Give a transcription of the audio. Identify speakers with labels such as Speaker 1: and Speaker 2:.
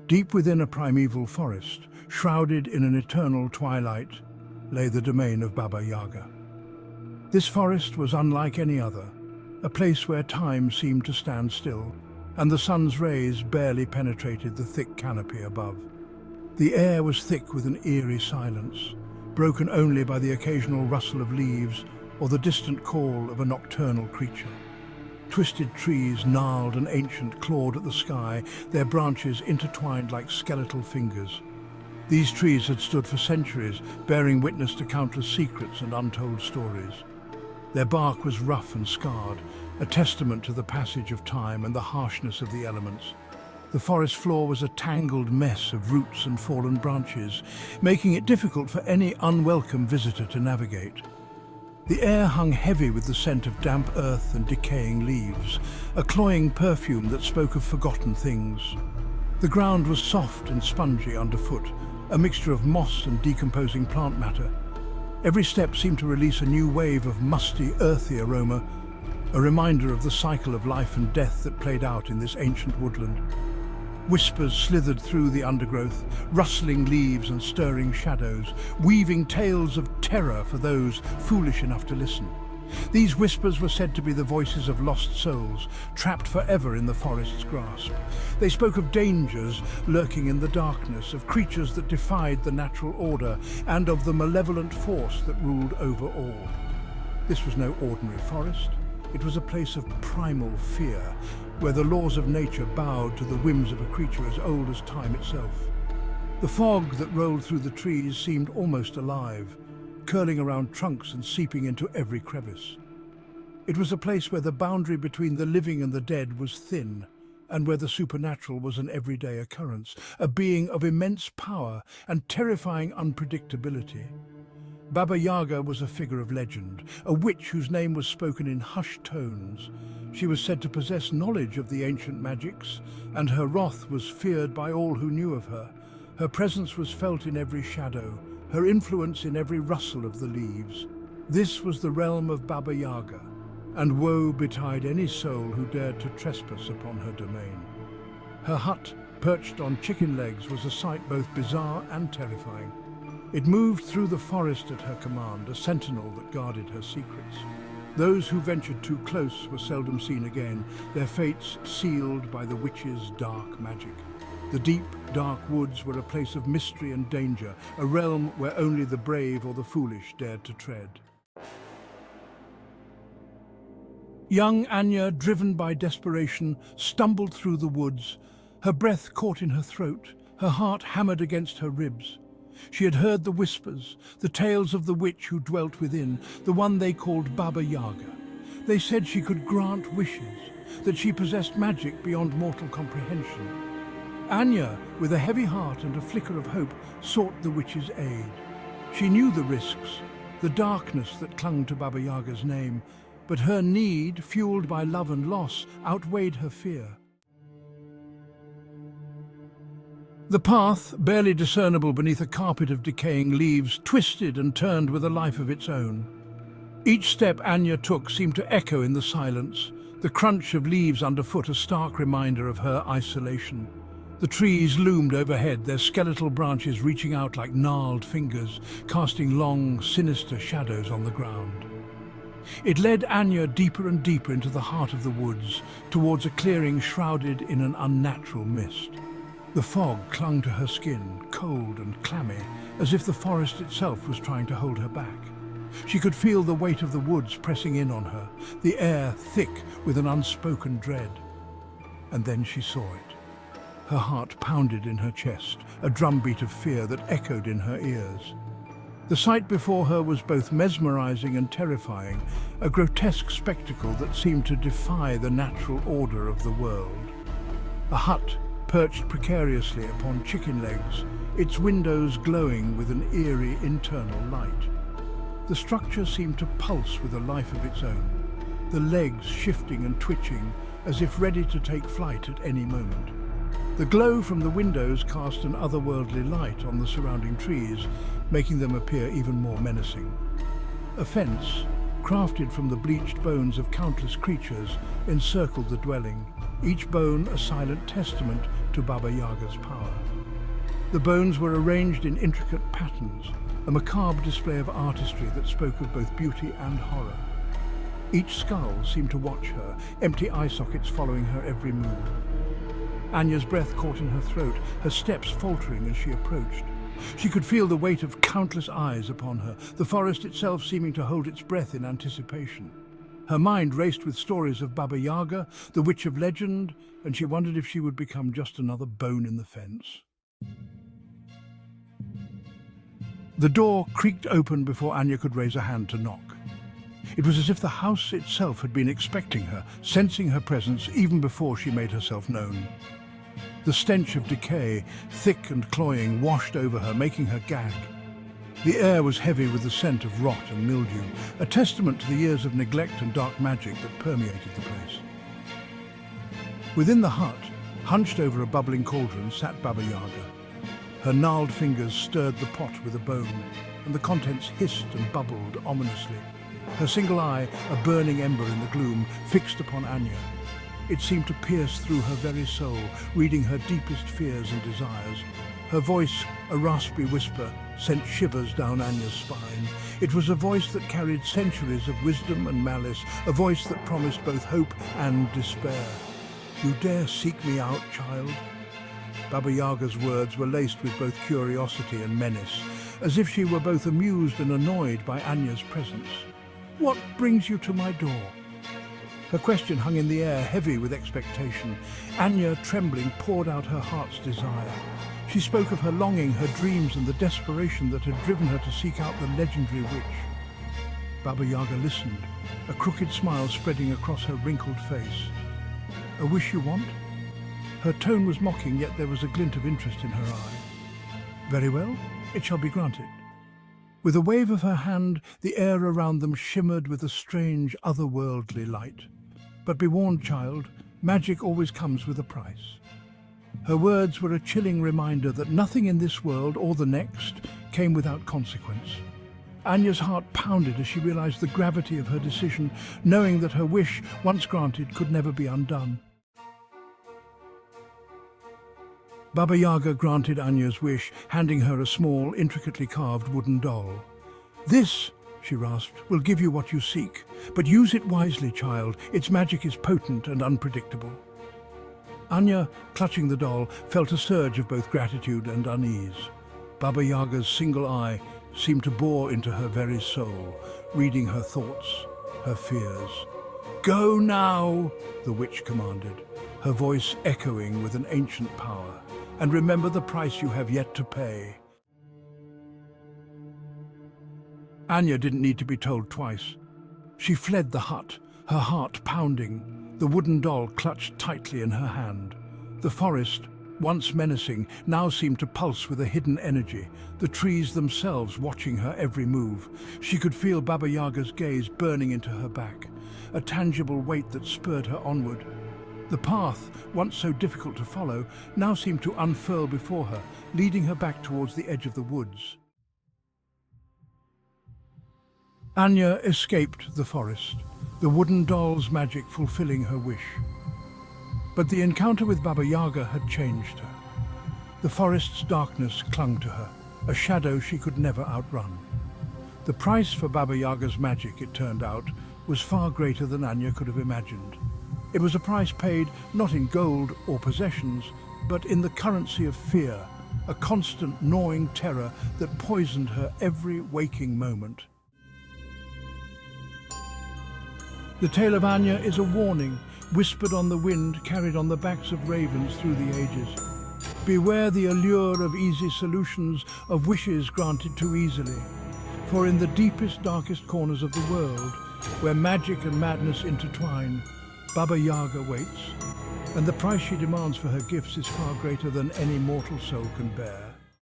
Speaker 1: Deep within a primeval forest, shrouded in an eternal twilight, lay the domain of Baba Yaga. This forest was unlike any other, a place where time seemed to stand still, and the sun's rays barely penetrated the thick canopy above. The air was thick with an eerie silence, broken only by the occasional rustle of leaves or the distant call of a nocturnal creature. Twisted trees, gnarled and ancient, clawed at the sky, their branches intertwined like skeletal fingers. These trees had stood for centuries, bearing witness to countless secrets and untold stories. Their bark was rough and scarred, a testament to the passage of time and the harshness of the elements. The forest floor was a tangled mess of roots and fallen branches, making it difficult for any unwelcome visitor to navigate. The air hung heavy with the scent of damp earth and decaying leaves, a cloying perfume that spoke of forgotten things. The ground was soft and spongy underfoot, a mixture of moss and decomposing plant matter. Every step seemed to release a new wave of musty, earthy aroma, a reminder of the cycle of life and death that played out in this ancient woodland. Whispers slithered through the undergrowth, rustling leaves and stirring shadows, weaving tales of terror for those foolish enough to listen. These whispers were said to be the voices of lost souls, trapped forever in the forest's grasp. They spoke of dangers lurking in the darkness, of creatures that defied the natural order, and of the malevolent force that ruled over all. This was no ordinary forest. It was a place of primal fear, where the laws of nature bowed to the whims of a creature as old as time itself. The fog that rolled through the trees seemed almost alive, curling around trunks and seeping into every crevice. It was a place where the boundary between the living and the dead was thin, and where the supernatural was an everyday occurrence, a being of immense power and terrifying unpredictability. Baba Yaga was a figure of legend, a witch whose name was spoken in hushed tones. She was said to possess knowledge of the ancient magics, and her wrath was feared by all who knew of her. Her presence was felt in every shadow, her influence in every rustle of the leaves. This was the realm of Baba Yaga, and woe betide any soul who dared to trespass upon her domain. Her hut, perched on chicken legs, was a sight both bizarre and terrifying. It moved through the forest at her command, a sentinel that guarded her secrets. Those who ventured too close were seldom seen again, their fates sealed by the witch's dark magic. The deep, dark woods were a place of mystery and danger, a realm where only the brave or the foolish dared to tread. Young Anya, driven by desperation, stumbled through the woods. Her breath caught in her throat, her heart hammered against her ribs. She had heard the whispers, the tales of the witch who dwelt within, the one they called Baba Yaga. They said she could grant wishes, that she possessed magic beyond mortal comprehension. Anya, with a heavy heart and a flicker of hope, sought the witch's aid. She knew the risks, the darkness that clung to Baba Yaga's name, but her need, fueled by love and loss, outweighed her fear. The path, barely discernible beneath a carpet of decaying leaves, twisted and turned with a life of its own. Each step Anya took seemed to echo in the silence, the crunch of leaves underfoot a stark reminder of her isolation. The trees loomed overhead, their skeletal branches reaching out like gnarled fingers, casting long, sinister shadows on the ground. It led Anya deeper and deeper into the heart of the woods, towards a clearing shrouded in an unnatural mist. The fog clung to her skin, cold and clammy, as if the forest itself was trying to hold her back. She could feel the weight of the woods pressing in on her, the air thick with an unspoken dread. And then she saw it. Her heart pounded in her chest, a drumbeat of fear that echoed in her ears. The sight before her was both mesmerizing and terrifying, a grotesque spectacle that seemed to defy the natural order of the world. A hut perched precariously upon chicken legs, its windows glowing with an eerie internal light. The structure seemed to pulse with a life of its own, the legs shifting and twitching as if ready to take flight at any moment. The glow from the windows cast an otherworldly light on the surrounding trees, making them appear even more menacing. A fence, crafted from the bleached bones of countless creatures, encircled the dwelling, each bone a silent testament to Baba Yaga's power. The bones were arranged in intricate patterns, a macabre display of artistry that spoke of both beauty and horror. Each skull seemed to watch her, empty eye sockets following her every move. Anya's breath caught in her throat, her steps faltering as she approached. She could feel the weight of countless eyes upon her, the forest itself seeming to hold its breath in anticipation. Her mind raced with stories of Baba Yaga, the witch of legend, and she wondered if she would become just another bone in the fence. The door creaked open before Anya could raise a hand to knock. It was as if the house itself had been expecting her, sensing her presence even before she made herself known. The stench of decay, thick and cloying, washed over her, making her gag. The air was heavy with the scent of rot and mildew, a testament to the years of neglect and dark magic that permeated the place. Within the hut, hunched over a bubbling cauldron, sat Baba Yaga. Her gnarled fingers stirred the pot with a bone, and the contents hissed and bubbled ominously. Her single eye, a burning ember in the gloom, fixed upon Anya. It seemed to pierce through her very soul, reading her deepest fears and desires. Her voice, a raspy whisper, sent shivers down Anya's spine. It was a voice that carried centuries of wisdom and malice, a voice that promised both hope and despair. "You dare seek me out, child?" Baba Yaga's words were laced with both curiosity and menace, as if she were both amused and annoyed by Anya's presence. "What brings you to my door?" Her question hung in the air, heavy with expectation. Anya, trembling, poured out her heart's desire. She spoke of her longing, her dreams, and the desperation that had driven her to seek out the legendary witch. Baba Yaga listened, a crooked smile spreading across her wrinkled face. "A wish you want?" Her tone was mocking, yet there was a glint of interest in her eye. "Very well, it shall be granted." With a wave of her hand, the air around them shimmered with a strange, otherworldly light. "But be warned, child, magic always comes with a price." Her words were a chilling reminder that nothing in this world or the next came without consequence. Anya's heart pounded as she realized the gravity of her decision, knowing that her wish, once granted, could never be undone. Baba Yaga granted Anya's wish, handing her a small, intricately carved wooden doll. "This," she rasped, "will give you what you seek. But use it wisely, child. Its magic is potent and unpredictable." Anya, clutching the doll, felt a surge of both gratitude and unease. Baba Yaga's single eye seemed to bore into her very soul, reading her thoughts, her fears. "Go now," the witch commanded, her voice echoing with an ancient power. "And remember the price you have yet to pay." Anya didn't need to be told twice. She fled the hut, her heart pounding, the wooden doll clutched tightly in her hand. The forest, once menacing, now seemed to pulse with a hidden energy, the trees themselves watching her every move. She could feel Baba Yaga's gaze burning into her back, a tangible weight that spurred her onward. The path, once so difficult to follow, now seemed to unfurl before her, leading her back towards the edge of the woods. Anya escaped the forest, the wooden doll's magic fulfilling her wish. But the encounter with Baba Yaga had changed her. The forest's darkness clung to her, a shadow she could never outrun. The price for Baba Yaga's magic, it turned out, was far greater than Anya could have imagined. It was a price paid not in gold or possessions, but in the currency of fear, a constant gnawing terror that poisoned her every waking moment. The tale of Anya is a warning, whispered on the wind, carried on the backs of ravens through the ages. Beware the allure of easy solutions, of wishes granted too easily. For in the deepest, darkest corners of the world, where magic and madness intertwine, Baba Yaga waits, and the price she demands for her gifts is far greater than any mortal soul can bear.